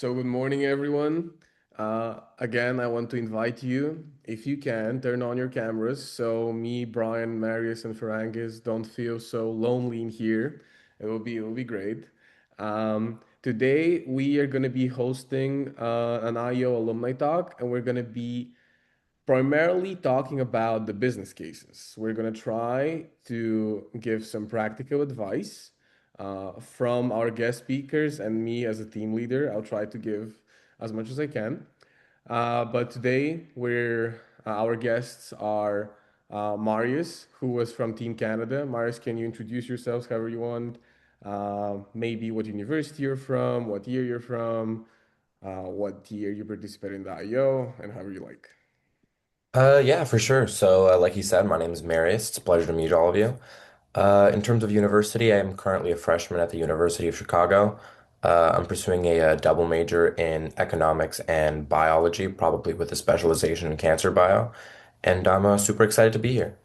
So, good morning, everyone. Again, I want to invite you, if you can, turn on your cameras so me, Brian, Marius, and Ferranges don't feel so lonely in here. It will be great. Today, we are going to be hosting an IEO alumni talk, and we're going to be primarily talking about the business cases. We're going to try to give some practical advice from our guest speakers and me as a team leader. I'll try to give as much as I can. But today, our guests are Marius, who was from Team Canada. Marius, can you introduce yourselves however you want? Maybe what university you're from, what year you're from, what year you participated in the IO, and however you like. Yeah, for sure. So, like you said, my name is Marius. It's a pleasure to meet all of you. In terms of university, I am currently a freshman at the University of Chicago. I'm pursuing a double major in economics and biology, probably with a specialization in cancer bio, and I'm super excited to be here.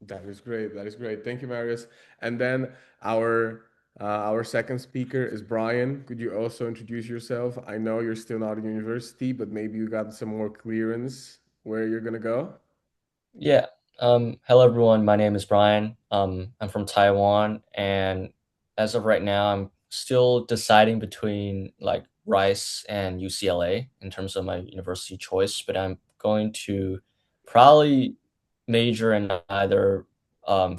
That is great. That is great. Thank you, Marius. And then our our second speaker is Brian. Could you also introduce yourself? I know you're still not in university, but maybe you got some more clearance where you're gonna go. Yeah. Hello everyone. My name is Brian. I'm from Taiwan, and as of right now, I'm still deciding between like Rice and UCLA in terms of my university choice, but I'm going to probably major in either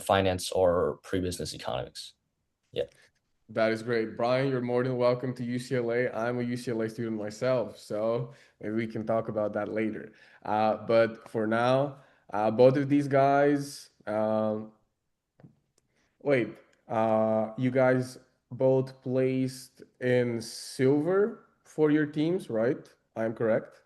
finance or pre-business economics. Yeah. That is great. Brian, you're more than welcome to UCLA. I'm a UCLA student myself, so maybe we can talk about that later. But for now, both of these guys, wait, you guys both placed in silver for your teams, right? I'm correct?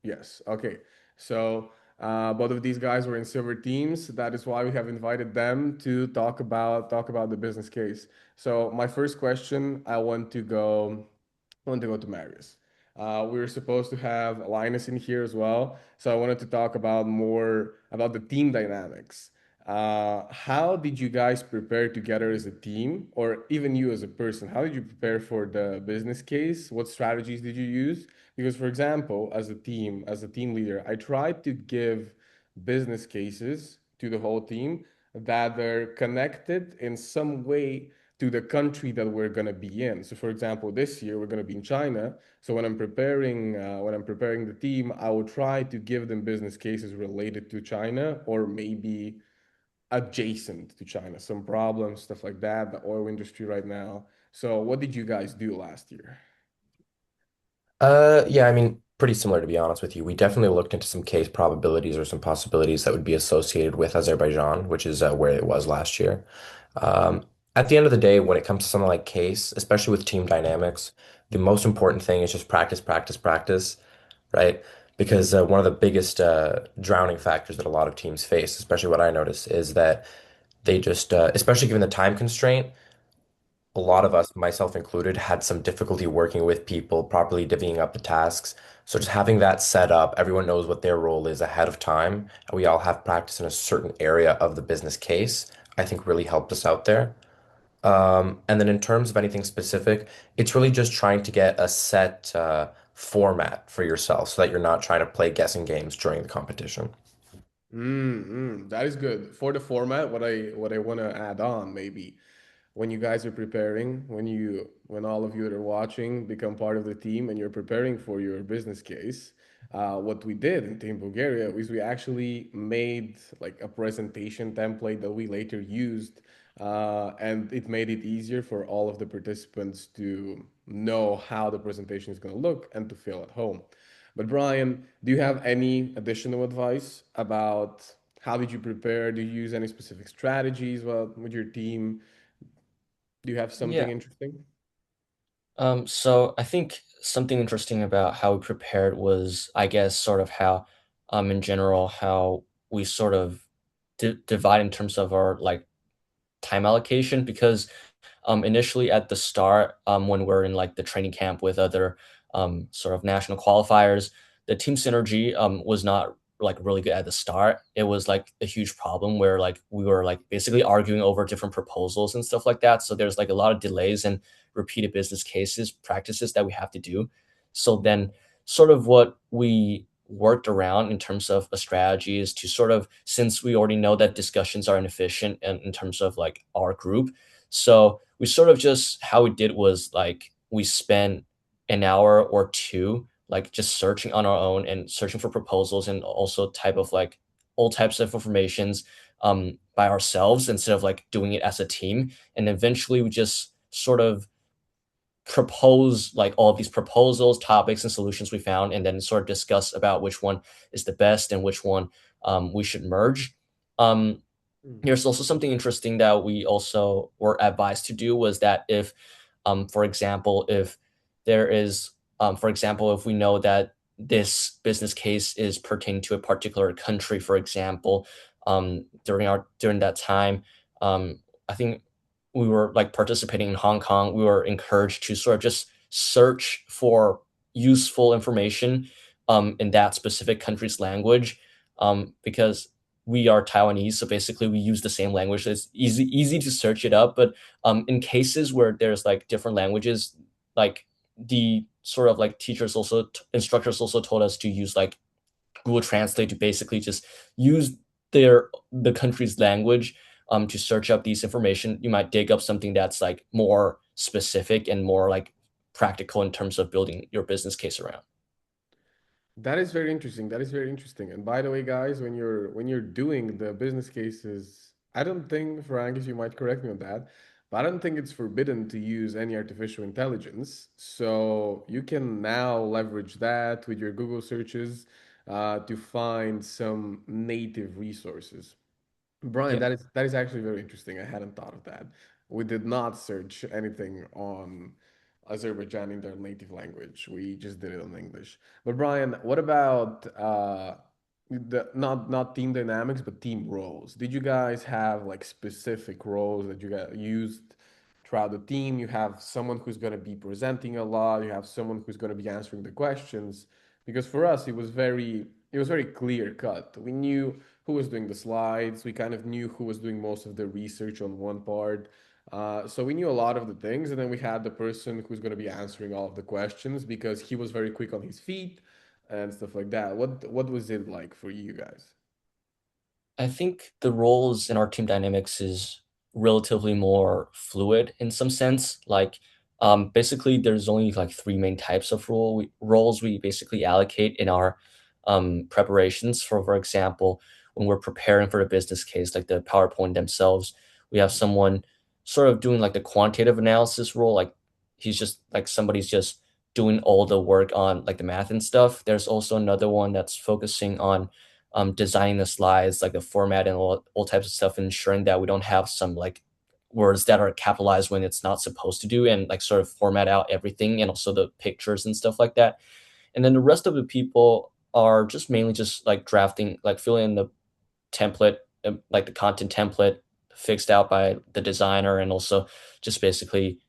Yes. Okay. So both of these guys were in silver teams. That is why we have invited them to talk about the business case. So my first question, I want to go to Marius. We were supposed to have Linus in here as well, so I wanted to talk about more about the team dynamics. How did you guys prepare together as a team, or even you as a person? How did you prepare for the business case? What strategies did you use? Because, for example, as a team leader, I tried to give business cases to the whole team that are connected in some way to the country that we're going to be in. So, for example, this year we're going to be in China. So when I'm preparing the team, I will try to give them business cases related to China or maybe adjacent to China, some problems, stuff like that, the oil industry right now. So, what did you guys do last year? Yeah, I mean, pretty similar to be honest with you. We definitely looked into some case probabilities or some possibilities that would be associated with Azerbaijan, which is where it was last year. At the end of the day, when it comes to something like case, especially with team dynamics, the most important thing is just practice, practice, practice, right? Because one of the biggest drowning factors that a lot of teams face, especially what I notice, is that they just, especially given the time constraint, a lot of us, myself included, had some difficulty working with people, properly divvying up the tasks. So just having that set up, everyone knows what their role is ahead of time, and we all have practice in a certain area of the business case, I think really helped us out there. And then in terms of anything specific, it's really just trying to get a set format for yourself so that you're not trying to play guessing games during the competition. That is good. For the format, what I want to add on maybe when you guys are preparing, when all of you that are watching become part of the team and you're preparing for your business case, what we did in Team Bulgaria is we actually made like a presentation template that we later used, and it made it easier for all of the participants to know how the presentation is going to look and to feel at home. But Brian, do you have any additional advice about how did you prepare? Do you use any specific strategies with your team? Do you have something Yeah. interesting? So I think something interesting about how we prepared was, I guess, sort of how, in general, how we sort of divide in terms of our like time allocation because initially at the start when we're in like the training camp with other sort of national qualifiers, the team synergy was not like really good at the start. It was like a huge problem where like we were like basically arguing over different proposals and stuff like that, so there's like a lot of delays and repeated business cases practices that we have to do. So then, sort of what we worked around in terms of a strategy is to sort of, since we already know that discussions are inefficient in terms of like our group, so we sort of just, how we did was like we spent an hour or two like just searching on our own and searching for proposals and also type of like all types of informations by ourselves instead of like doing it as a team. And eventually we just sort of propose like all of these proposals, topics, and solutions we found, and then sort of discuss about which one is the best and which one we should merge. Um, Mm. There's also something interesting that we also were advised to do was that if, for example, if there is, for example, if we know that this business case is pertaining to a particular country, for example, during that time, I think we were like participating in Hong Kong. We were encouraged to sort of just search for useful information in that specific country's language, because we are Taiwanese, so basically we use the same language. So it's easy to search it up. But in cases where there's like different languages, like the sort of like instructors also told us to use like Google Translate to basically just use the country's language to search up these information. You might dig up something that's like more specific and more like practical in terms of building your business case around. That is very interesting. That is very interesting. And by the way, guys, when you're doing the business cases, I don't think, for Angus, you might correct me on that, but I don't think it's forbidden to use any artificial intelligence. So you can now leverage that with your Google searches to find some native resources. Brian, Yeah. that is actually very interesting. I hadn't thought of that. We did not search anything on Azerbaijan in their native language. We just did it on English. But Brian, what about the not team dynamics, but team roles? Did you guys have like specific roles that you got used throughout the team? You have someone who's going to be presenting a lot. You have someone who's going to be answering the questions. Because for us, it was very clear cut. We knew who was doing the slides. We kind of knew who was doing most of the research on one part. So we knew a lot of the things, and then we had the person who's going to be answering all of the questions because he was very quick on his feet and stuff like that. What was it like for you guys? I think the roles in our team dynamics is relatively more fluid in some sense. Like, basically, there's only like three main types of roles we basically allocate in our preparations. For example, when we're preparing for the business case, like the PowerPoint themselves, we have someone sort of doing like the quantitative analysis role. Like, he's just like somebody's just doing all the work on like the math and stuff. There's also another one that's focusing on designing the slides, like the format and all types of stuff, ensuring that we don't have some like words that are capitalized when it's not supposed to do, and like sort of format out everything and also the pictures and stuff like that. And then the rest of the people are just mainly just like drafting, like filling in the template, like the content template fixed out by the designer, and also just basically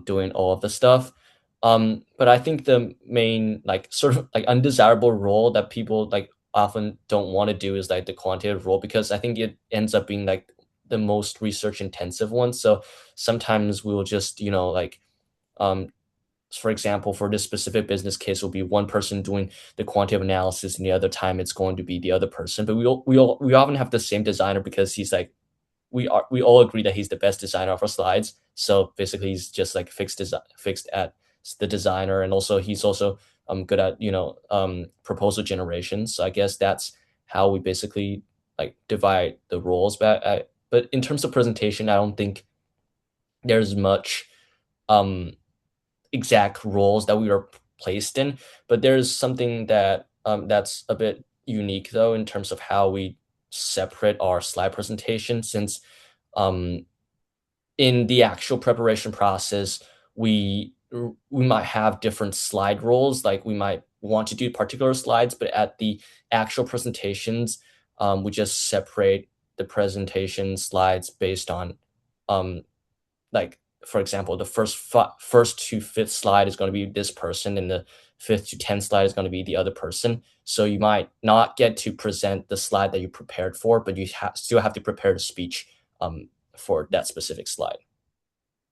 doing all of the stuff. But I think the main like sort of like undesirable role that people like often don't want to do is like the quantitative role, because I think it ends up being like the most research intensive one. So sometimes we will just, like, um, for example, for this specific business case, will be one person doing the quantitative analysis, and the other time it's going to be the other person. But we often have the same designer because he's like, we all agree that he's the best designer of our slides. So basically, he's just like fixed at the designer, and also he's also good at proposal generation. So I guess that's how we basically like divide the roles. But in terms of presentation, I don't think there's much um exact roles that we are placed in, but there's something that that's a bit unique though in terms of how we separate our slide presentation, since um, in the actual preparation process, we might have different slide roles. Like we might want to do particular slides, but at the actual presentations, we just separate the presentation slides based on um, like, for example, the first to fifth slide is going to be this person, and the fifth to 10th slide is going to be the other person. So you might not get to present the slide that you prepared for, but you still have to prepare the speech for that specific slide.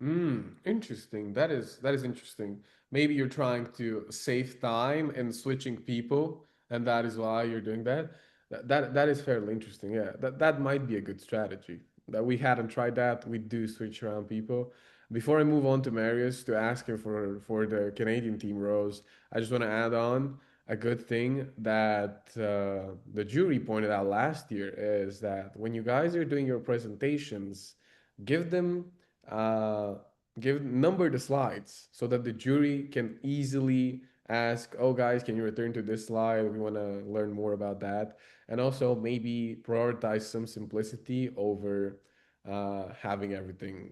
Interesting. That is interesting. Maybe you're trying to save time and switching people, and that is why you're doing that. That is fairly interesting. Yeah, that might be a good strategy. That we hadn't tried that. We do switch around people. Before I move on to Marius to ask him for the Canadian team roles, I just want to add on a good thing that the jury pointed out last year is that when you guys are doing your presentations, give them uh, give number the slides so that the jury can easily ask, oh guys, can you return to this slide, we want to learn more about that. And also maybe prioritize some simplicity over having everything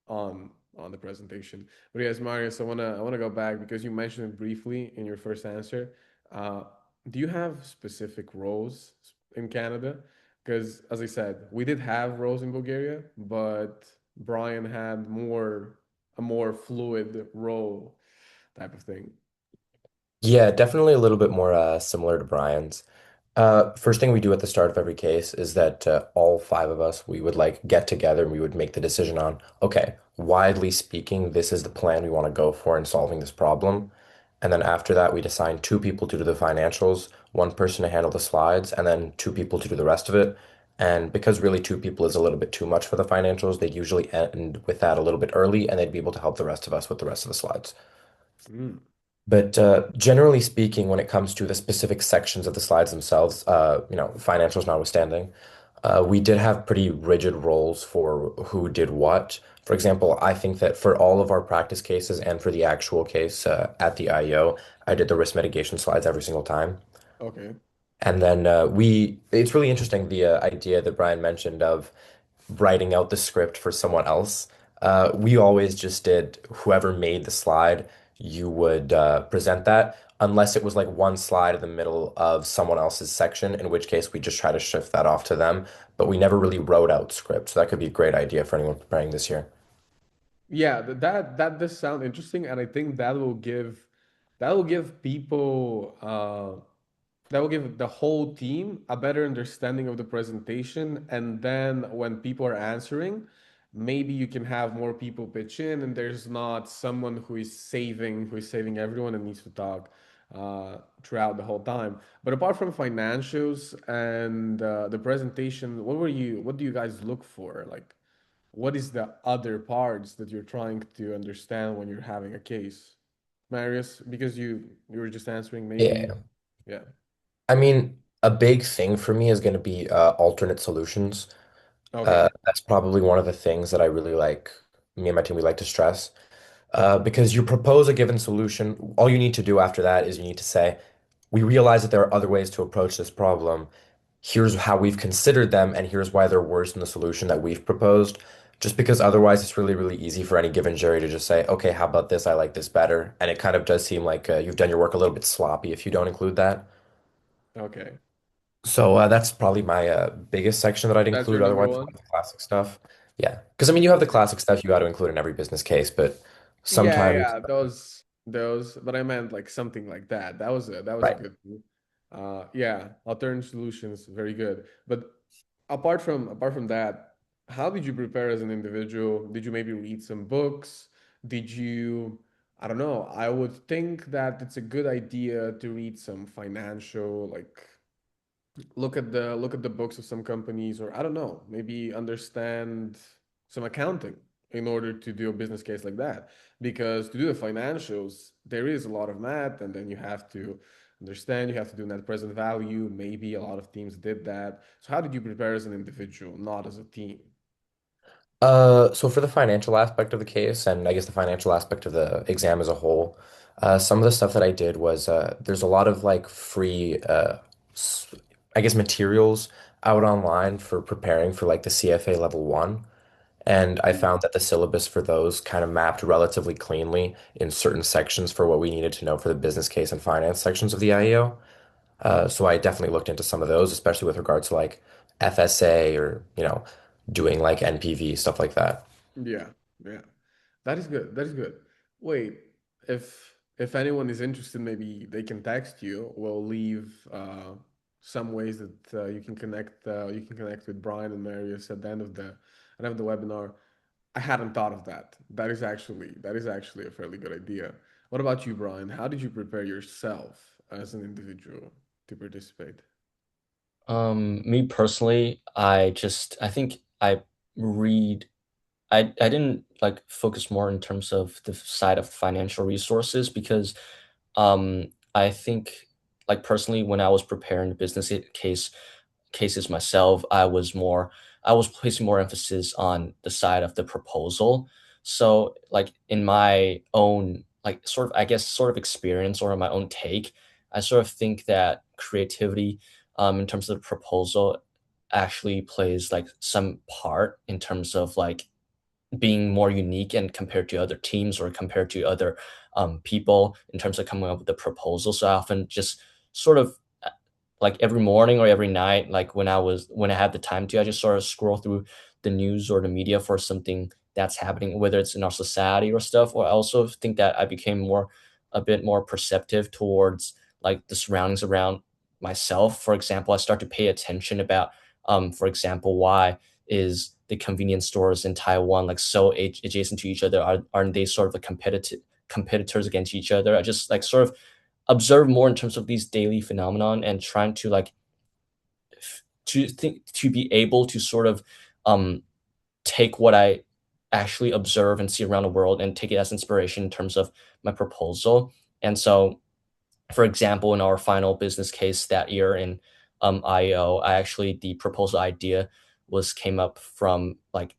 on the presentation. But yes, Marius, I wanna go back because you mentioned it briefly in your first answer. Uh, do you have specific roles in Canada? Because as I said, we did have roles in Bulgaria, but Brian had more a more fluid role type of thing. Yeah, definitely a little bit more similar to Brian's. First thing we do at the start of every case is that all five of us, we would like get together and we would make the decision on, okay, widely speaking, this is the plan we want to go for in solving this problem. And then after that, we'd assign two people to do the financials, one person to handle the slides, and then two people to do the rest of it. And because really two people is a little bit too much for the financials, they'd usually end with that a little bit early and they'd be able to help the rest of us with the rest of the slides. Mm, But generally speaking, when it comes to the specific sections of the slides themselves, financials notwithstanding, we did have pretty rigid roles for who did what. For example, I think that for all of our practice cases and for the actual case at the IEO, I did the risk mitigation slides every single time. okay. And then it's really interesting the idea that Brian mentioned of writing out the script for someone else. We always just did whoever made the slide, you would present that, unless it was like one slide in the middle of someone else's section, in which case we just try to shift that off to them. But we never really wrote out scripts. So that could be a great idea for anyone preparing this year. Yeah, that does sound interesting, and I think that will give people that will give the whole team a better understanding of the presentation. And then when people are answering, maybe you can have more people pitch in, and there's not someone who is saving everyone and needs to talk throughout the whole time. But apart from financials and the presentation, what do you guys look for? Like, what is the other parts that you're trying to understand when you're having a case? Marius, because you were just answering maybe, Yeah. yeah. I mean, a big thing for me is going to be alternate solutions. Okay. That's probably one of the things that I really like, me and my team, we like to stress. Because you propose a given solution, all you need to do after that is you need to say, we realize that there are other ways to approach this problem. Here's how we've considered them, and here's why they're worse than the solution that we've proposed. Just because otherwise it's really, really easy for any given jury to just say, okay, how about this? I like this better. And it kind of does seem like you've done your work a little bit sloppy if you don't include that. Okay. So that's probably my biggest section that I'd That's your include. number Otherwise, a one? lot of the classic stuff. Yeah. Because I mean, you have the classic stuff you got to include in every business case, but Yeah, sometimes, yeah, those, but I meant like something like that. That was a right. good one. Yeah, alternative solutions, very good. But apart from that, how did you prepare as an individual? Did you maybe read some books? Did you, I don't know, I would think that it's a good idea to read some financial, like look at the books of some companies, or I don't know, maybe understand some accounting in order to do a business case like that. Because to do the financials, there is a lot of math, and then you have to understand, you have to do net present value. Maybe a lot of teams did that. So how did you prepare as an individual, not as a team? So for the financial aspect of the case, and I guess the financial aspect of the exam as a whole, some of the stuff that I did was there's a lot of like free, s- I guess, materials out online for preparing for like the CFA level one. And I found that the syllabus for those kind of mapped relatively cleanly in certain sections for what we needed to know for the business case and finance sections of the IEO. So I definitely looked into some of those, especially with regards to like FSA or, doing like NPV, stuff like that. Yeah, yeah. That is good. That is good. Wait, if anyone is interested, maybe they can text you. We'll leave some ways that you can connect with Brian and Marius at the end of the webinar. I hadn't thought of that. That is actually a fairly good idea. What about you, Brian? How did you prepare yourself as an individual to participate? Me personally, I think read I didn't like focus more in terms of the side of financial resources because I think like personally when I was preparing the cases myself, I was placing more emphasis on the side of the proposal. So like in my own like sort of I guess sort of experience or my own take, I sort of think that creativity in terms of the proposal actually plays like some part in terms of like being more unique and compared to other teams or compared to other people in terms of coming up with a proposal. So I often just sort of like every morning or every night, like when I had the time to, I just sort of scroll through the news or the media for something that's happening, whether it's in our society or stuff. Or I also think that I became a bit more perceptive towards like the surroundings around myself. For example, I start to pay attention about, for example, why is the convenience stores in Taiwan like so adjacent to each other? Aren't they sort of a competitors against each other? I just like sort of observe more in terms of these daily phenomenon and trying to like to think to be able to sort of um take what I actually observe and see around the world and take it as inspiration in terms of my proposal. And so, for example, in our final business case that year in IEO, I actually the proposal idea was came up from like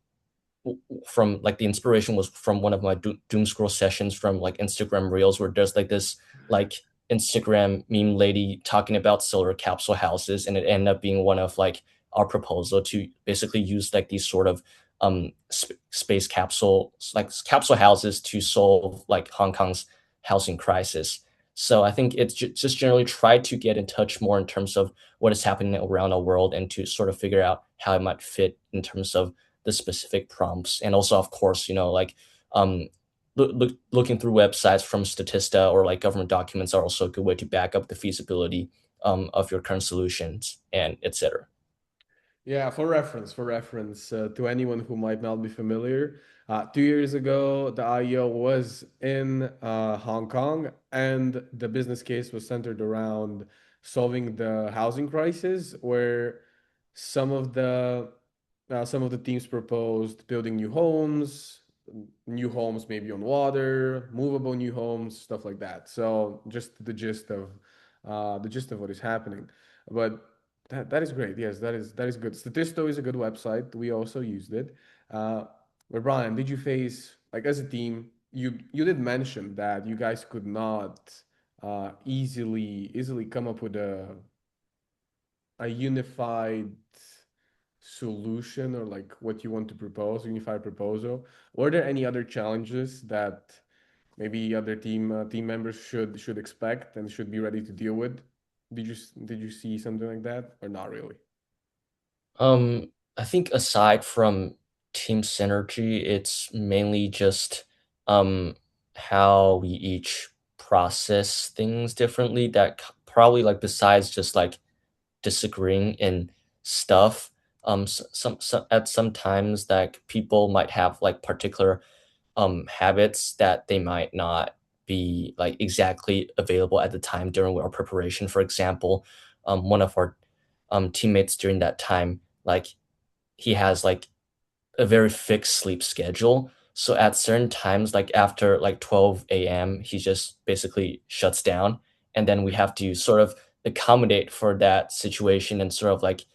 the inspiration was from one of my doom scroll sessions from like Instagram reels where there's like this like Instagram meme lady talking about solar capsule houses, and it ended up being one of like our proposal to basically use like these sort of space capsule like capsule houses to solve like Hong Kong's housing crisis. So I think it's just generally try to get in touch more in terms of what is happening around the world and to sort of figure out how it might fit in terms of the specific prompts. And also, of course, like um, looking through websites from Statista or like government documents are also a good way to back up the feasibility of your current solutions and etc. Yeah, for reference, to anyone who might not be familiar, 2 years ago, the IEO was in Hong Kong, and the business case was centered around solving the housing crisis, where some of the some of the teams proposed building new homes maybe on water, movable new homes, stuff like that. So just the gist of what is happening, but. That is great. Yes, that is good. Statisto is a good website. We also used it. Uh, but Brian, did you face like as a team? You did mention that you guys could not easily come up with a unified solution or like what you want to propose, unified proposal. Were there any other challenges that maybe other team members should expect and should be ready to deal with? Did you see something like that or not really? I think aside from team synergy, it's mainly just um, how we each process things differently. Probably like besides just like disagreeing in stuff. Some at some times like people might have like particular habits that they might not be like exactly available at the time during our preparation. For example, one of our teammates during that time, like he has like a very fixed sleep schedule. So at certain times, like after like 12 a.m., he just basically shuts down. And then we have to sort of accommodate for that situation and sort of like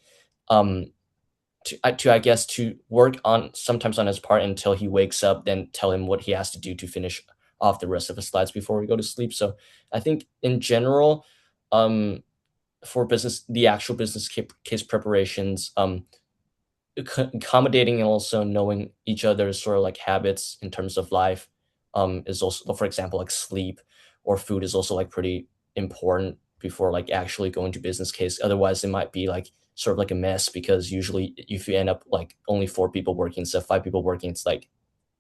um to I guess to work on sometimes on his part until he wakes up, then tell him what he has to do to finish off the rest of his slides before we go to sleep. So I think in general, um, for business, the actual business case preparations, accommodating and also knowing each other's sort of like habits in terms of life is also, for example, like sleep or food is also like pretty important before like actually going to business case. Otherwise it might be like sort of like a mess because usually if you end up like only four people working instead of five people working, it's like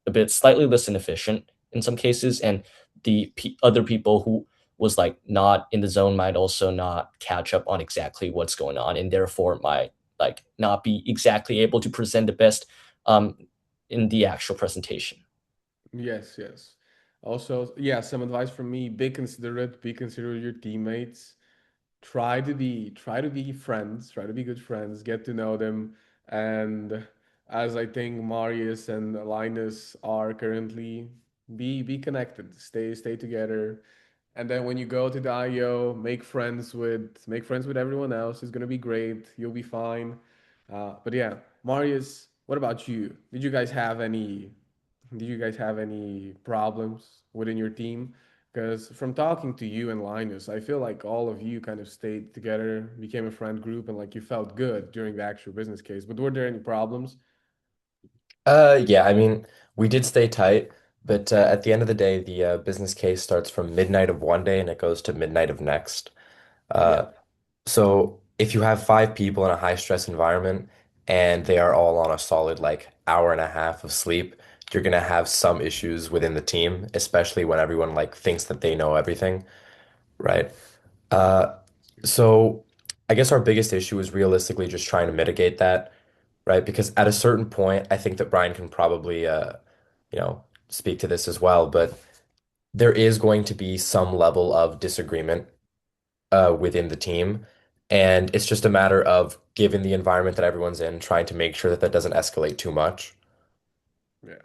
a bit slightly less inefficient in some cases, and the other people who was like not in the zone might also not catch up on exactly what's going on, and therefore might like not be exactly able to present the best um in the actual presentation. Yes, yes. Also, yeah, some advice from me, be considerate, be considerate of your teammates. Try to be friends, try to be good friends, get to know them. And as I think Marius and Linus are currently, be connected, stay together. And then when you go to the IEO, make friends with everyone else. It's gonna be great. You'll be fine. But yeah, Marius, what about you? Did you guys have any problems within your team? Because from talking to you and Linus, I feel like all of you kind of stayed together, became a friend group, and like you felt good during the actual business case. But were there any problems? Yeah, I mean, we did stay tight, but at the end of the day, the business case starts from midnight of one day and it goes to midnight of next. Yeah, Uh, so if you have five people in a high stress environment and they are all on a solid like hour and a half of sleep, you're gonna have some issues within the team, especially when everyone like thinks that they know everything, right? Uh, so I guess our biggest issue is realistically just trying to mitigate that, right? Because at a certain point, I think that Brian can probably, speak to this as well, but there is going to be some level of disagreement within the team. And it's just a matter of, given the environment that everyone's in, trying to make sure that that doesn't escalate too much. yeah.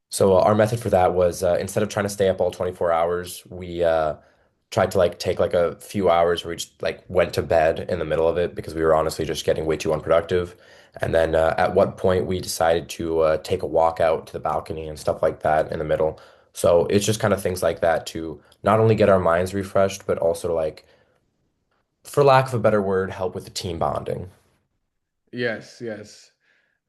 So our method for that was instead of trying to stay up all 24 hours, we tried to like take like a few hours where we just like went to bed in the middle of it because we were honestly just getting way too unproductive. And then at what point we decided to take a walk out to the balcony and stuff like that in the middle. So it's just kind of things like that to not only get our minds refreshed, but also to like, for lack of a better word, help with the team bonding. Yes, yes.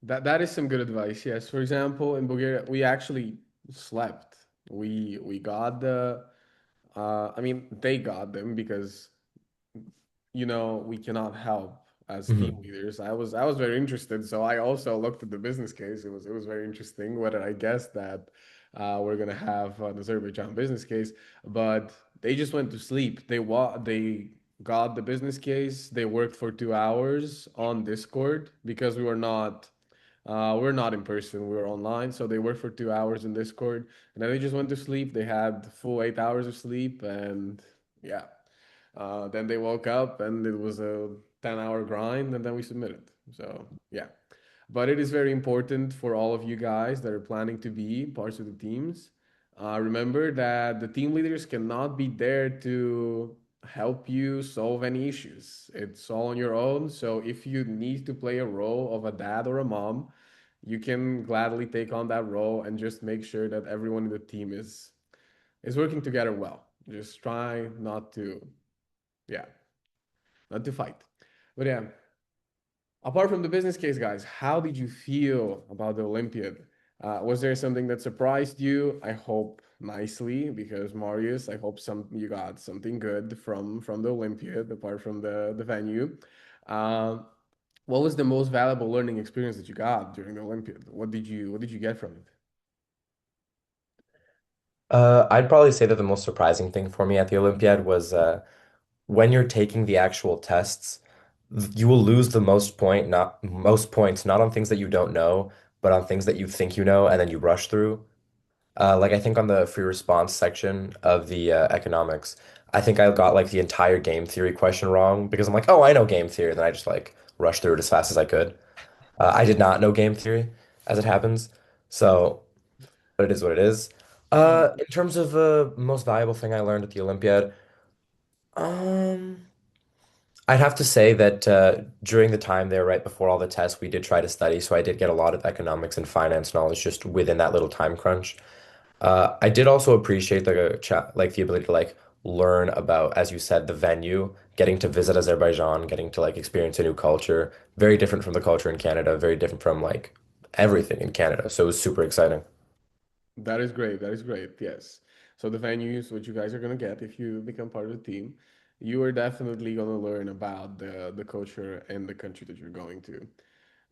That is some good advice. Yes. For example, in Bulgaria, we actually slept. We got I mean, they got them because we cannot help as team Mhm. leaders. I was very interested, so I also looked at the business case. It was very interesting whether I guessed that we're gonna have an Azerbaijan business case, but they just went to sleep. They got the business case. They worked for 2 hours on Discord because we're not in person. We were online, so they worked for 2 hours in Discord, and then they just went to sleep. They had full 8 hours of sleep, and yeah. Then they woke up and it was a 10-hour grind, and then we submitted. So, yeah. But it is very important for all of you guys that are planning to be parts of the teams. Remember that the team leaders cannot be there to help you solve any issues. It's all on your own. So, if you need to play a role of a dad or a mom, you can gladly take on that role and just make sure that everyone in the team is working together well. Just try yeah, not to fight. But yeah, apart from the business case, guys, how did you feel about the Olympiad? Was there something that surprised you? I hope nicely, because Marius, I hope you got something good from the Olympiad, apart from the venue. Uh, what was the most valuable learning experience that you got during the Olympiad? What did you get from it? I'd probably say that the most surprising thing for me at the Olympiad was when you're taking the actual tests, you will lose the most points, not on things that you don't know, but on things that you think you know and then you rush through. Like I think on the free response section of the economics, I think I got like the entire game theory question wrong because I'm like, oh, I know game theory, then I just like rushed through it as fast as I could. I did not know game theory, as it happens. So, but it is what it is. In terms of most valuable thing I learned at the Olympiad, um. I'd have to say that during the time there, right before all the tests, we did try to study. So I did get a lot of economics and finance knowledge just within that little time crunch. I did also appreciate like the ability to like learn about, as you said, the venue, getting to visit Azerbaijan, getting to like experience a new culture, very different from the culture in Canada, very different from like everything in Canada. So it was super exciting. That is great. That is great. Yes. So the venues, which you guys are gonna get if you become part of the team, you are definitely gonna learn about the culture and the country that you're going to.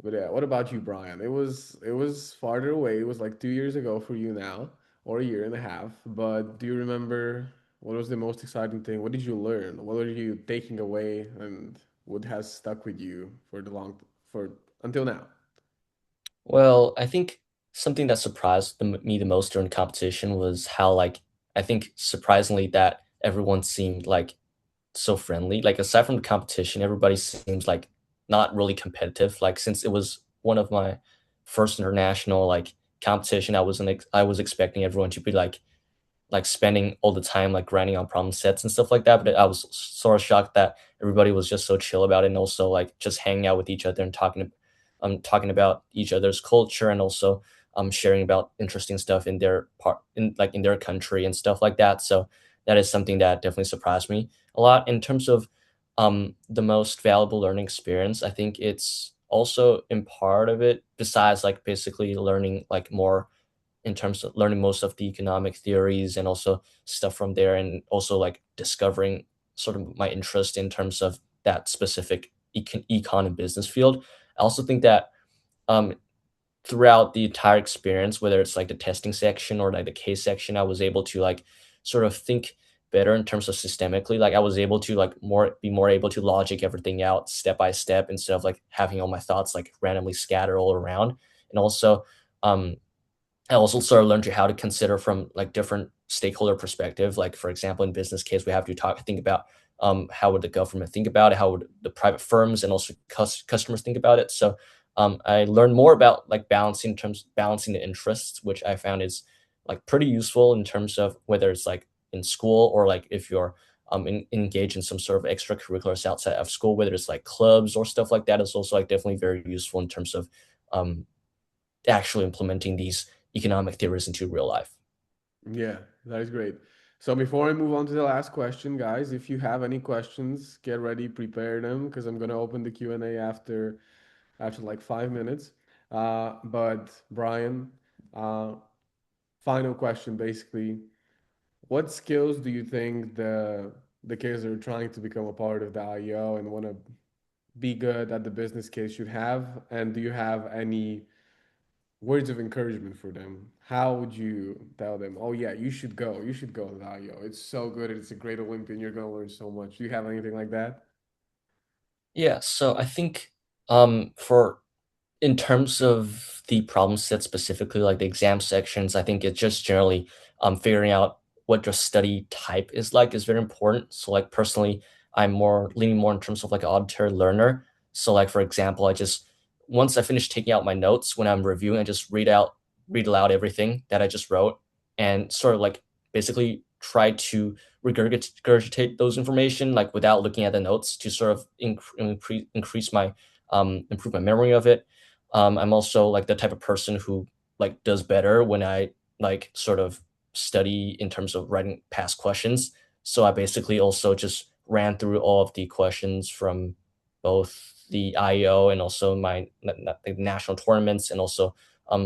But yeah, what about you, Brian? It was farther away. It was like 2 years ago for you now, or a year and a half. But do you remember what was the most exciting thing? What did you learn? What are you taking away, and what has stuck with you for until now? Well, I think something that surprised me the most during competition was how, like, I think surprisingly that everyone seemed like so friendly. Like aside from the competition, everybody seems like not really competitive. Like since it was one of my first international like competition, I was expecting everyone to be like spending all the time like grinding on problem sets and stuff like that. But I was sort of shocked that everybody was just so chill about it, and also like just hanging out with each other and talking about each other's culture, and also sharing about interesting stuff in their part in their country and stuff like that. So that is something that definitely surprised me a lot in terms of the most valuable learning experience. I think it's also in part of it, besides like basically learning like more in terms of learning most of the economic theories and also stuff from there, and also like discovering sort of my interest in terms of that specific econ and business field. I also think that um, throughout the entire experience, whether it's like the testing section or like the case section, I was able to like sort of think better in terms of systemically. Like I was able to like more able to logic everything out step by step instead of like having all my thoughts like randomly scattered all around. And also um I also sort of learned how to consider from like different stakeholder perspective. Like for example, in business case, we have to think about how would the government think about it, how would the private firms and also customers think about it. So I learned more about like balancing the interests, which I found is like pretty useful in terms of whether it's like in school or like if you're engaged in some sort of extracurriculars outside of school, whether it's like clubs or stuff like that, is also like definitely very useful in terms of um, actually implementing these economic theories into real life. Yeah, that is great. So before I move on to the last question, guys, if you have any questions, get ready, prepare them because I'm gonna open the Q&A after like 5 minutes. But Brian, uh, final question basically. What skills do you think the kids that are trying to become a part of the IEO and want to be good at the business case should have? And do you have any words of encouragement for them? How would you tell them, oh yeah, you should go to the IEO. It's so good, it's a great Olympian, you're gonna learn so much. Do you have anything like that? Yeah, so I think for in terms of the problem set specifically, like the exam sections, I think it's just generally figuring out what your study type is like is very important. So like personally, I'm more leaning more in terms of like an auditory learner. So like for example, I just once I finish taking out my notes when I'm reviewing, I just read aloud everything that I just wrote and sort of like basically try to regurgitate those information like without looking at the notes to sort of increase my improve my memory of it. I'm also like the type of person who like does better when I like sort of study in terms of writing past questions. So I basically also just ran through all of the questions from both the IEO and also the national tournaments, and also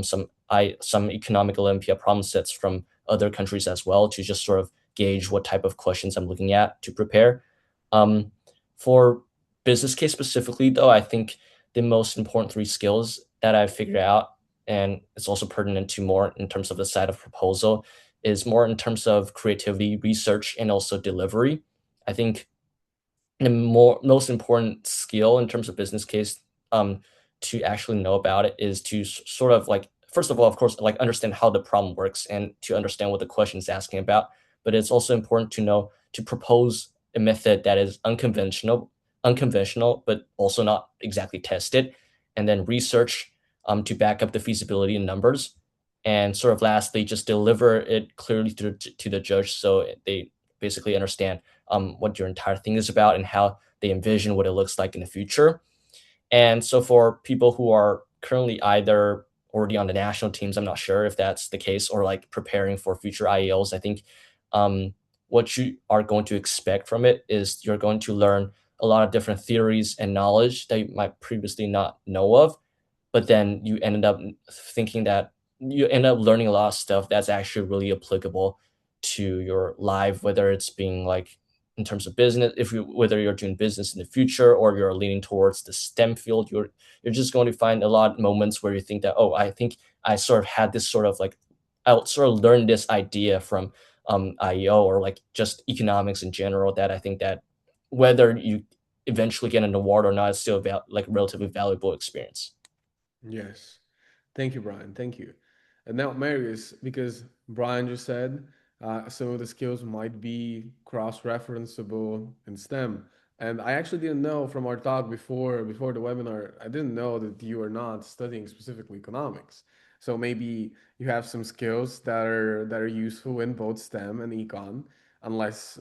some economic Olympia problem sets from other countries as well to just sort of gauge what type of questions I'm looking at to prepare. Um, for business case specifically, though, I think the most important three skills that I've figured out, and it's also pertinent to more in terms of the side of proposal, is more in terms of creativity, research, and also delivery. I think the most important skill in terms of business case um to actually know about it is to sort of like first of all, of course, like understand how the problem works and to understand what the question is asking about. But it's also important to know to propose a method that is unconventional but also not exactly tested, and then research to back up the feasibility in numbers, and sort of lastly just deliver it clearly to the judge so they basically understand what your entire thing is about and how they envision what it looks like in the future. And so for people who are currently either already on the national teams, I'm not sure if that's the case, or like preparing for future IELs, I think what you are going to expect from it is you're going to learn a lot of different theories and knowledge that you might previously not know of, but then you ended up thinking that you end up learning a lot of stuff that's actually really applicable to your life, whether it's being like in terms of business, if you whether you're doing business in the future or you're leaning towards the STEM field, you're just going to find a lot of moments where you think that, oh, I think I sort of had this sort of like I sort of learned this idea from IEO or like just economics in general, that I think that whether you eventually get an award or not is still like relatively valuable experience. Yes. Thank you, Brian. Thank you. And now, Marius, because Brian just said some of the skills might be cross-referenceable in STEM. And I actually didn't know from our talk before the webinar, I didn't know that you are not studying specifically economics. So maybe you have some skills that are useful in both STEM and econ, unless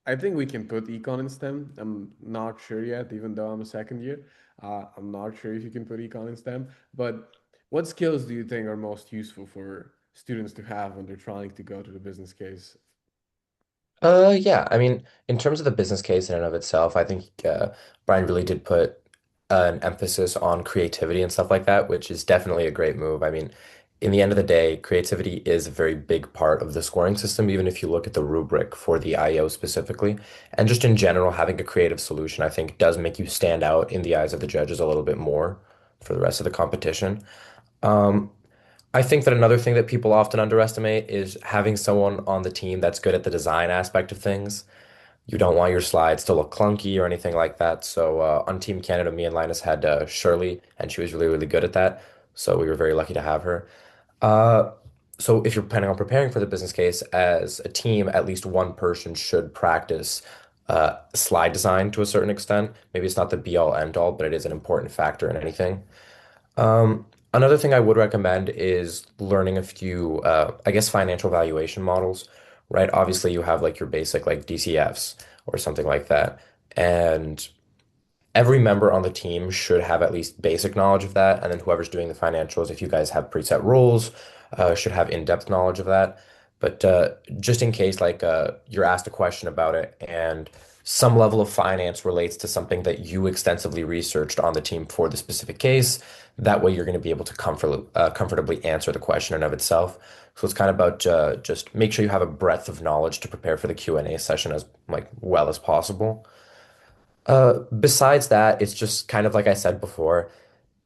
I think we can put econ in STEM. I'm not sure yet, even though I'm a second year. I'm not sure if you can put econ in STEM. But what skills do you think are most useful for students to have when they're trying to go to the business case? Yeah, I mean, in terms of the business case in and of itself, I think Brian really did put an emphasis on creativity and stuff like that, which is definitely a great move. I mean, in the end of the day, creativity is a very big part of the scoring system, even if you look at the rubric for the IEO specifically. And just in general, having a creative solution, I think, does make you stand out in the eyes of the judges a little bit more for the rest of the competition. Um, I think that another thing that people often underestimate is having someone on the team that's good at the design aspect of things. You don't want your slides to look clunky or anything like that. So on Team Canada, me and Linus had Shirley, and she was really, really good at that. So we were very lucky to have her. Uh, so if you're planning on preparing for the business case as a team, at least one person should practice slide design to a certain extent. Maybe it's not the be all end all, but it is an important factor in anything. Another thing I would recommend is learning a few, I guess, financial valuation models, right? Obviously, you have like your basic like DCFs or something like that. And every member on the team should have at least basic knowledge of that. And then whoever's doing the financials, if you guys have preset rules, should have in-depth knowledge of that. But just in case, like you're asked a question about it and some level of finance relates to something that you extensively researched on the team for the specific case, that way you're going to be able to comfortably answer the question in of itself. So it's kind of about just make sure you have a breadth of knowledge to prepare for the Q&A session as like well as possible. Besides that, it's just kind of like I said before,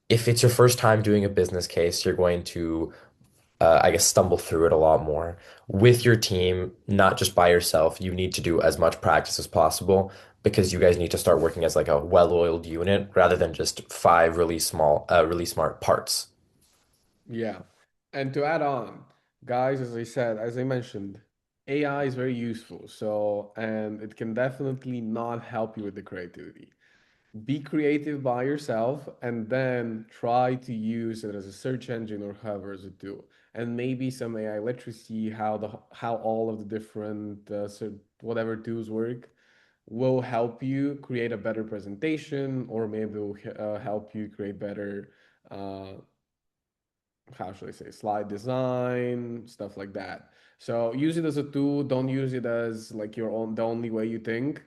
if it's your first time doing a business case, you're going to, I guess, stumble through it a lot more. With your team, not just by yourself, you need to do as much practice as possible because you guys need to start working as like a well-oiled unit rather than just five really small, really smart parts. Yeah. And to add on, guys, as I mentioned, AI is very useful. So, and it can definitely not help you with the creativity. Be creative by yourself and then try to use it as a search engine or however as a tool. And maybe some AI literacy, how all of the different whatever tools work will help you create a better presentation, or maybe will help you create better uh, how should I say, slide design, stuff like that. So use it as a tool. Don't use it as like your own the only way you think.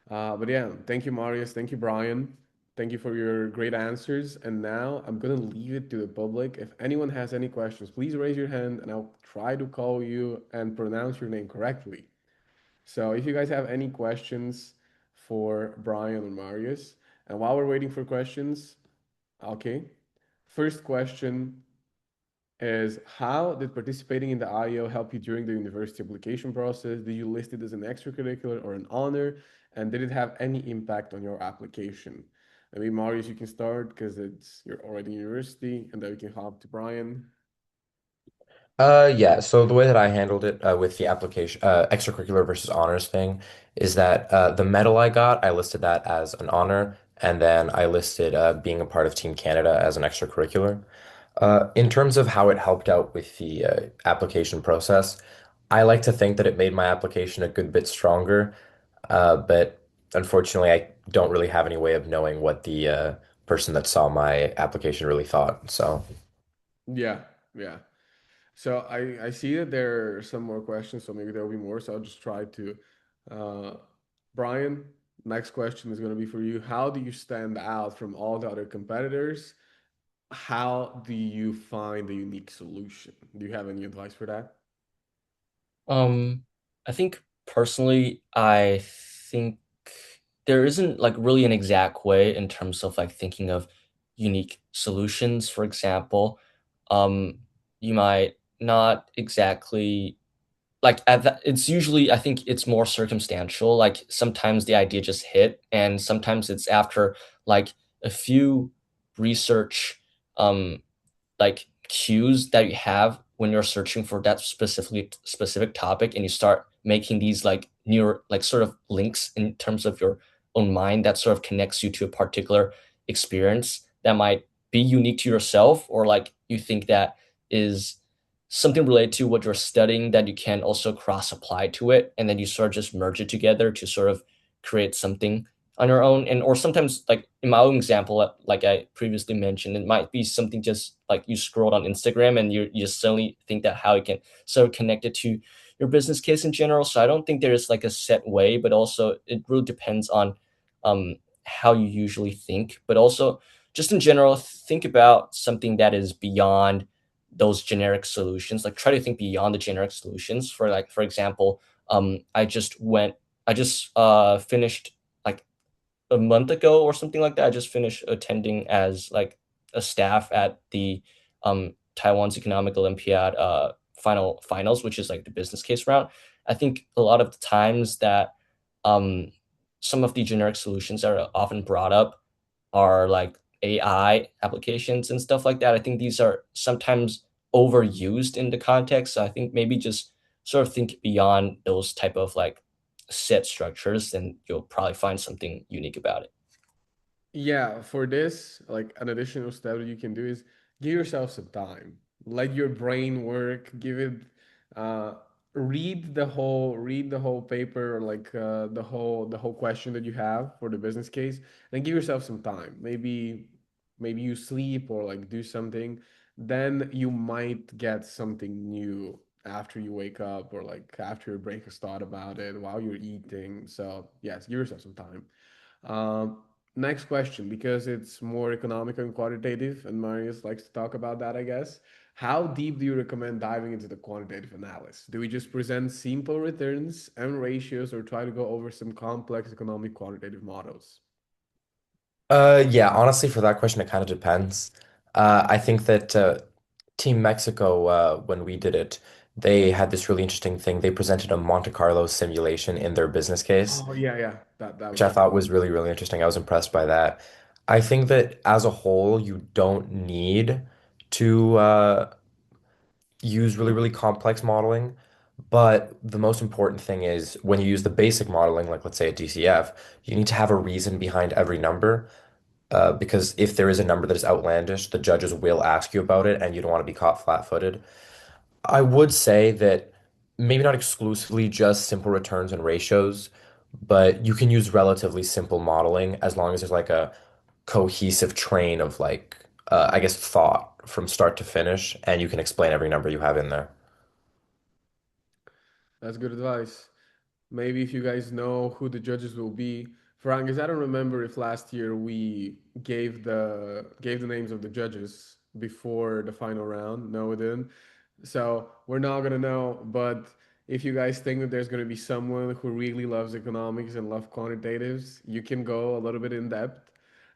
But yeah, thank you, Marius. Thank you, Brian. Thank you for your great answers. And now I'm gonna leave it to the public. If anyone has any questions, please raise your hand, and I'll try to call you and pronounce your name correctly. So if you guys have any questions for Brian or Marius, and while we're waiting for questions, okay. First question is how did participating in the IEO help you during the university application process? Did you list it as an extracurricular or an honor? And did it have any impact on your application? Maybe Marius, you can start because you're already in university, and then we can hop to Brian. Yeah, so the way that I handled it with the application, extracurricular versus honors thing is that the medal I got, I listed that as an honor, and then I listed being a part of Team Canada as an extracurricular. In terms of how it helped out with the application process, I like to think that it made my application a good bit stronger, but unfortunately, I don't really have any way of knowing what the person that saw my application really thought. So. Yeah, yeah. So I see that there are some more questions, so maybe there will be more. So I'll just try to. Uh, Brian, next question is going to be for you. How do you stand out from all the other competitors? How do you find a unique solution? Do you have any advice for that? Um, I think personally, I think there isn't like really an exact way in terms of like thinking of unique solutions. For example, um, you might not exactly like at that, it's usually I think it's more circumstantial. Like sometimes the idea just hit, and sometimes it's after like a few research um like cues that you have when you're searching for that specific topic, and you start making these like near like sort of links in terms of your own mind that sort of connects you to a particular experience that might be unique to yourself, or like you think that is something related to what you're studying that you can also cross apply to it, and then you sort of just merge it together to sort of create something on your own. And or sometimes, like in my own example, like I previously mentioned, it might be something just like you scrolled on Instagram and you just suddenly think that how you can sort of connect it to your business case in general. So I don't think there is like a set way, but also it really depends on um how you usually think. But also just in general, think about something that is beyond those generic solutions. Like try to think beyond the generic solutions. For like, for example, I just finished like a month ago or something like that. I just finished attending as like a staff at the Taiwan's Economic Olympiad finals, which is like the business case round. I think a lot of the times that um, some of the generic solutions that are often brought up are like AI applications and stuff like that. I think these are sometimes overused in the context. So I think maybe just sort of think beyond those type of like set structures, and you'll probably find something unique about it. Yeah, for this, like an additional step that you can do is give yourself some time. Let your brain work. Give it, uh, read the whole paper, or like the whole question that you have for the business case. Then give yourself some time. Maybe you sleep or like do something. Then you might get something new after you wake up, or like after your brain has thought about it while you're eating. So yes, give yourself some time. Next question, because it's more economic and quantitative, and Marius likes to talk about that, I guess. How deep do you recommend diving into the quantitative analysis? Do we just present simple returns and ratios, or try to go over some complex economic quantitative models? Yeah, honestly, for that question, it kind of depends. I think that Team Mexico, when we did it, they had this really interesting thing. They presented a Monte Carlo simulation in their business case, Oh yeah, yeah, that which was I thought interesting. was really, really interesting. I was impressed by that. I think that as a whole, you don't need to use really, really complex modeling. But the most important thing is when you use the basic modeling, like let's say a DCF, you need to have a reason behind every number. Because if there is a number that is outlandish, the judges will ask you about it, and you don't want to be caught flat-footed. I would say that maybe not exclusively just simple returns and ratios, but you can use relatively simple modeling as long as there's like a cohesive train of like, I guess, thought from start to finish, and you can explain every number you have in there. That's good advice. Maybe if you guys know who the judges will be. For Angus, I don't remember if last year we gave the names of the judges before the final round. No, we didn't. So we're not gonna know. But if you guys think that there's gonna be someone who really loves economics and love quantitatives, you can go a little bit in depth.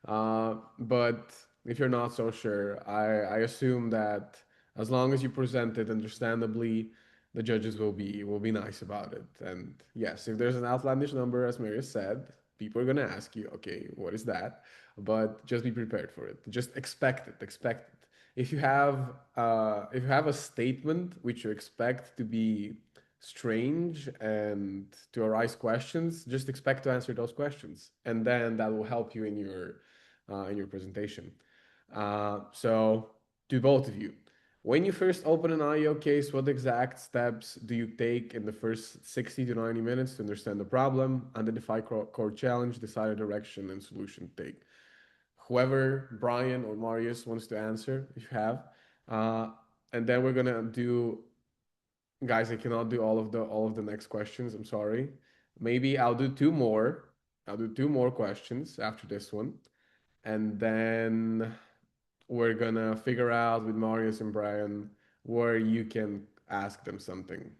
But if you're not so sure, I assume that as long as you present it understandably, the judges will be nice about it. And yes, if there's an outlandish number, as Marius said, people are gonna ask you, okay, what is that? But just be prepared for it. Just expect it. Expect it. If you have a statement which you expect to be strange and to arise questions, just expect to answer those questions, and then that will help you in your presentation. So to both of you, when you first open an IEO case, what exact steps do you take in the first 60 to 90 minutes to understand the problem, identify core challenge, decide a direction and solution take? Whoever, Brian or Marius, wants to answer, if you have. Uh, and then we're gonna do, guys, I cannot do all of the next questions. I'm sorry. Maybe I'll do two more. I'll do two more questions after this one. And then we're gonna figure out with Marius and Brian where you can ask them something.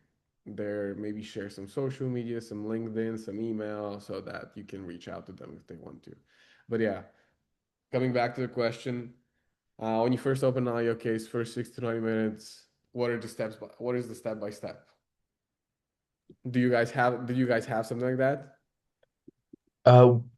There, maybe share some social media, some LinkedIn, some email, so that you can reach out to them if they want to. But yeah, coming back to the question, when you first open an IO case, first 6 to 9 minutes, what are the steps? What is the step by step? Do you guys have something like that?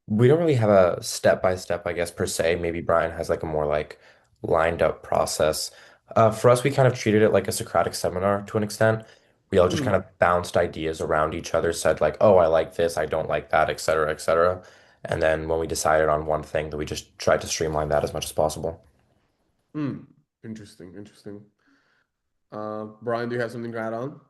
We don't really have a step by step, I guess, per se. Maybe Brian has like a more like lined up process. For us, we kind of treated it like a Socratic seminar to an extent. We all just kind Hmm. of bounced ideas around each other, said like, "Oh, I like this, I don't like that," et cetera, et cetera. And then when we decided on one thing, that we just tried to streamline that as much as possible. Hmm. Interesting. Interesting. Brian, do you have something to add on?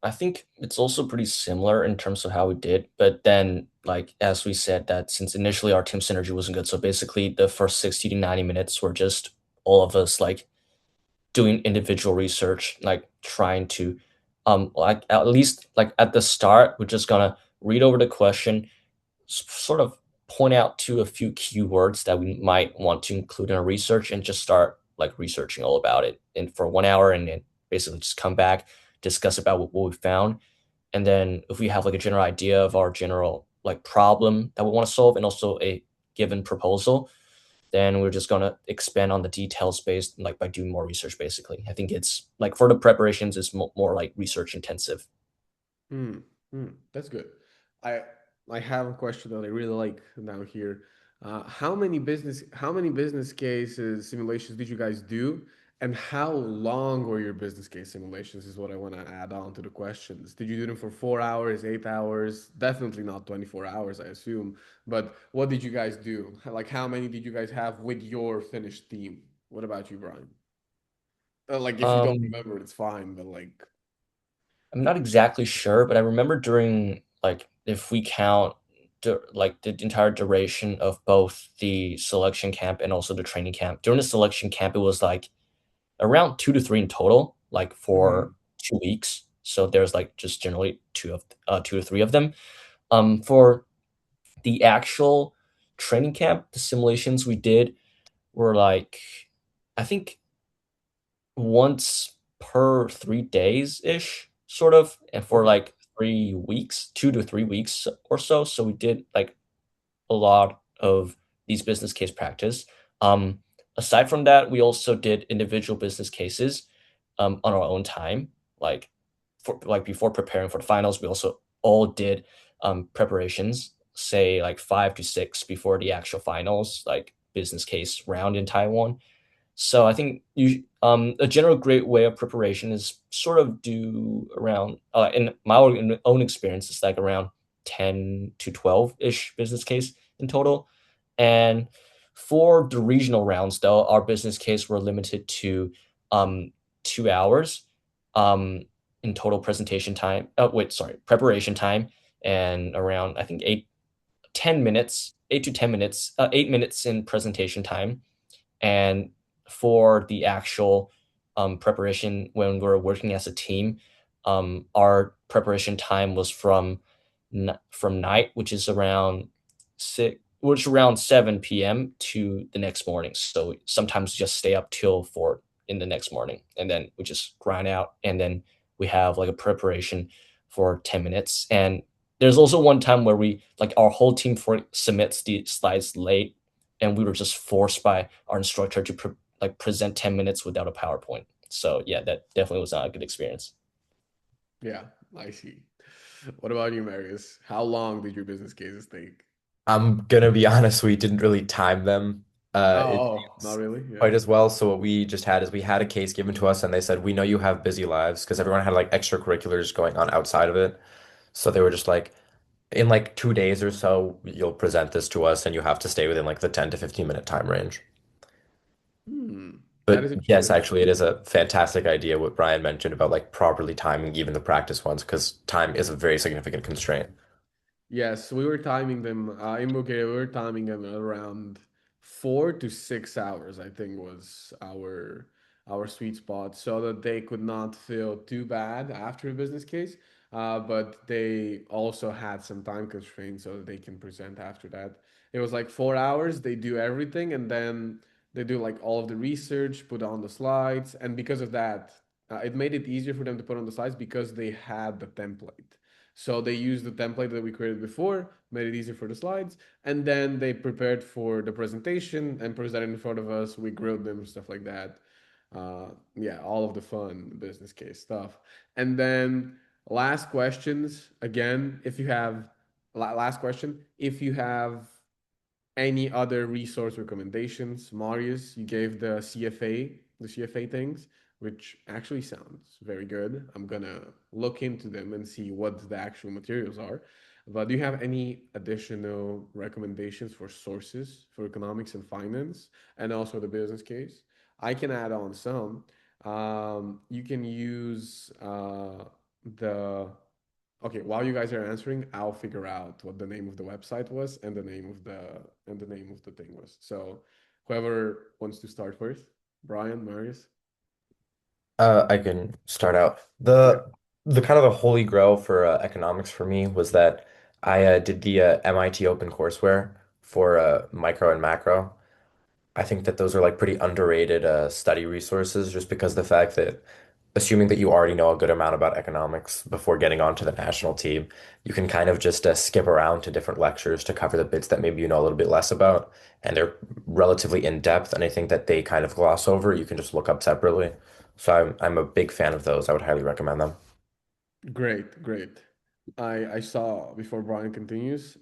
I think it's also pretty similar in terms of how we did, but then like as we said that since initially our team synergy wasn't good, so basically the first 60 to 90 minutes were just all of us like doing individual research, like trying to like at least like at the start, we're just gonna read over the question, sort of point out to a few keywords that we might want to include in our research and just start like researching all about it and for 1 hour and then basically just come back, discuss about what we found. And then if we have like a general idea of our general like problem that we want to solve and also a given proposal, then we're just gonna expand on the details based like by doing more research basically. I think it's like for the preparations it's more like research intensive. Hmm. Hmm. That's good. I I have a question that I really like now here. How many business cases simulations did you guys do, and how long were your business case simulations? Is what I want to add on to the questions. Did you do them for 4 hours, 8 hours? Definitely not 24 hours, I assume. But what did you guys do? Like, how many did you guys have with your finished team? What about you, Brian? Like, if you don't Um, remember, it's fine. But like, I'm not exactly sure, but I remember during like if we count like the entire duration of both the selection camp and also the training camp. During the selection camp, it was like around 2 to 3 in total, like for mhm. 2 weeks. So there's like just generally 2 to 3 of them. For the actual training camp, the simulations we did were like I think once per 3 days ish, sort of, and for Okay. like 3 weeks, 2 to 3 weeks or so. So we did like a lot of these business case practice. Um, Aside from that, we also did individual business cases on our own time. Like for like before preparing for the finals, we also all did preparations, say like 5 to 6 before the actual finals, like business case round in Taiwan. So I think a general great way of preparation is sort of do around in my own experience, it's like around 10 to 12 ish business case in total. And for the regional rounds, though, our business case were limited to 2 hours um, in total presentation time. Wait, sorry, preparation time, and around I think 8 to 10 minutes, 8 to 10 minutes, 8 minutes in presentation time. And for the actual preparation, when we're working as a team, our preparation time was from night, which is around around 7 p.m. to the next morning. So sometimes we just stay up till 4 in the next morning, and then we just grind out, and then we have like a preparation for 10 minutes. And there's also one time where we like our whole team submits the slides late, and we were just forced by our instructor to present 10 minutes without a PowerPoint. So yeah, that definitely was not a good experience. Yeah, I see. What about you, Marius? How long did your business cases take? I'm gonna be honest, we didn't really time them it Not seems really. Yeah. quite as well. So what we just had is we had a case given to us and they said, we know you have busy lives because everyone had like extracurriculars going on outside of it. So they were just like, in like 2 days or so, you'll present this to us and you have to stay within like the 10 to 15 minute time range. Hmm. That But is yes, interesting. actually, it is a fantastic idea what Brian mentioned about like properly timing even the practice ones because time is a very significant constraint. Yes, we were timing them in Bulgaria. We were timing them around 4 to 6 hours. I think was our sweet spot, so that they could not feel too bad after a business case, but they also had some time constraints so that they can present after that. It was like 4 hours. They do everything, and then they do like all of the research, put on the slides, and because of that, it made it easier for them to put on the slides because they had the template. So they used the template that we created before, made it easier for the slides, and then they prepared for the presentation and presented in front of us. We grilled them, stuff like that. Yeah, all of the fun business case stuff. And then last questions again. If you have last question, if you have any other resource recommendations, Marius, you gave the CFA the CFA things, which actually sounds very good. I'm gonna look into them and see what the actual materials are. But do you have any additional recommendations for sources for economics and finance and also the business case? I can add on some. You can use the Okay, while you guys are answering, I'll figure out what the name of the website was and the name of the thing was. So whoever wants to start first, Brian, Marius. I can start out. Yeah. The kind of the holy grail for economics for me was that I did the MIT Open Courseware for micro and macro. I think that those are like pretty underrated study resources just because the fact that assuming that you already know a good amount about economics before getting onto the national team, you can kind of just skip around to different lectures to cover the bits that maybe you know a little bit less about. And they're relatively in depth. And I think that they kind of gloss over. You can just look up separately. So I'm a big fan of those. I would highly recommend them. Great, great. I saw before Brian continues.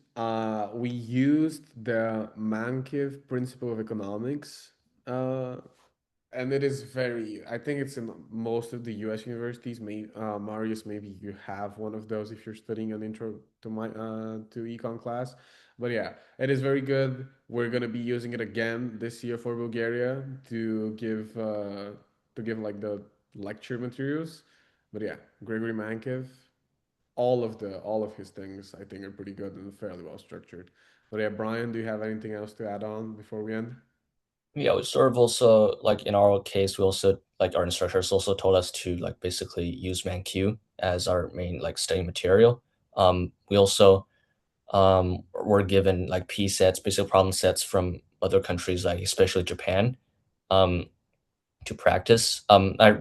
We used the Mankiv principle of economics, uh, and it is very. I think it's in most of the U.S. universities. Marius, maybe you have one of those if you're studying an intro to my to econ class. But yeah, it is very good. We're gonna be using it again this year for Bulgaria to give like the lecture materials. But yeah, Gregory Mankiv, all of his things I think are pretty good and fairly well structured. But yeah, Brian, do you have anything else to add on before we end? Yeah, we sort of also like in our case, we also like our instructors also told us to like basically use ManQ as our main like study material. We also were given like P sets, basic problem sets from other countries, like especially Japan, um, to practice. I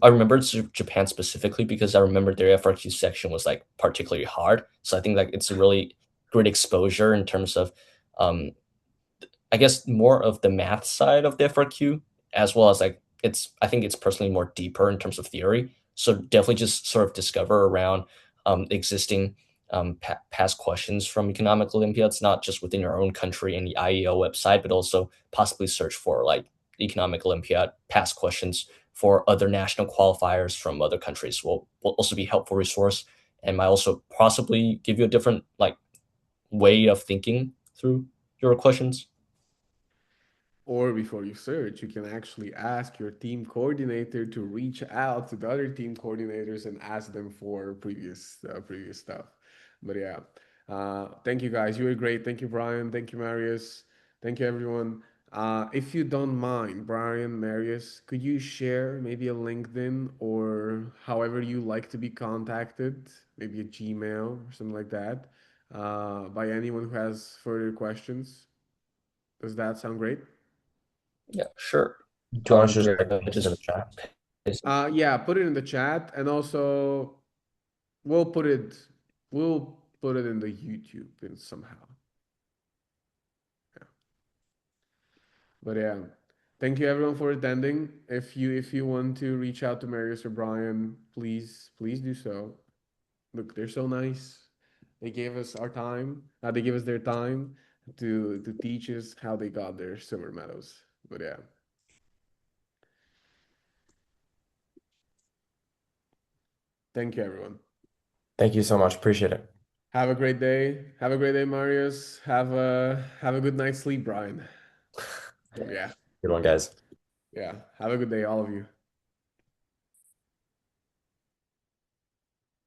remember Japan specifically because I remember their FRQ section was like particularly hard. So I think like it's a really great exposure in terms of um, I guess more of the math side of the FRQ, as well as like it's I think it's personally more deeper in terms of theory. So definitely just sort of discover around existing past questions from economic Olympiads, not just within your own country and the IEO website, but also possibly search for like economic Olympiad past questions for other national qualifiers from other countries will also be a helpful resource and might also possibly give you a different like way of thinking through your questions. Or before you search, you can actually ask your team coordinator to reach out to the other team coordinators and ask them for previous stuff. But yeah, thank you guys. You were great. Thank you, Brian. Thank you, Marius. Thank you, everyone. If you don't mind, Brian, Marius, could you share maybe a LinkedIn or however you like to be contacted, maybe a Gmail or something like that, by anyone who has further questions? Does that sound great? Yeah, sure. Do you want to just Great. like post it in the Just chat? Yeah, put it in the chat, and also we'll put it we'll put it in the YouTube and somehow. Yeah. But yeah, thank you everyone for attending. If you want to reach out to Marius or Brian, please do so. Look, they're so nice. They gave us our time. They give us their time to teach us how they got their silver medals. But yeah, thank you everyone. Thank you so much. Appreciate it. Have a great day. Have a great day, Marius. Have a good night's sleep, Brian. Yeah. Good one, guys. Yeah. Have a good day, all of you.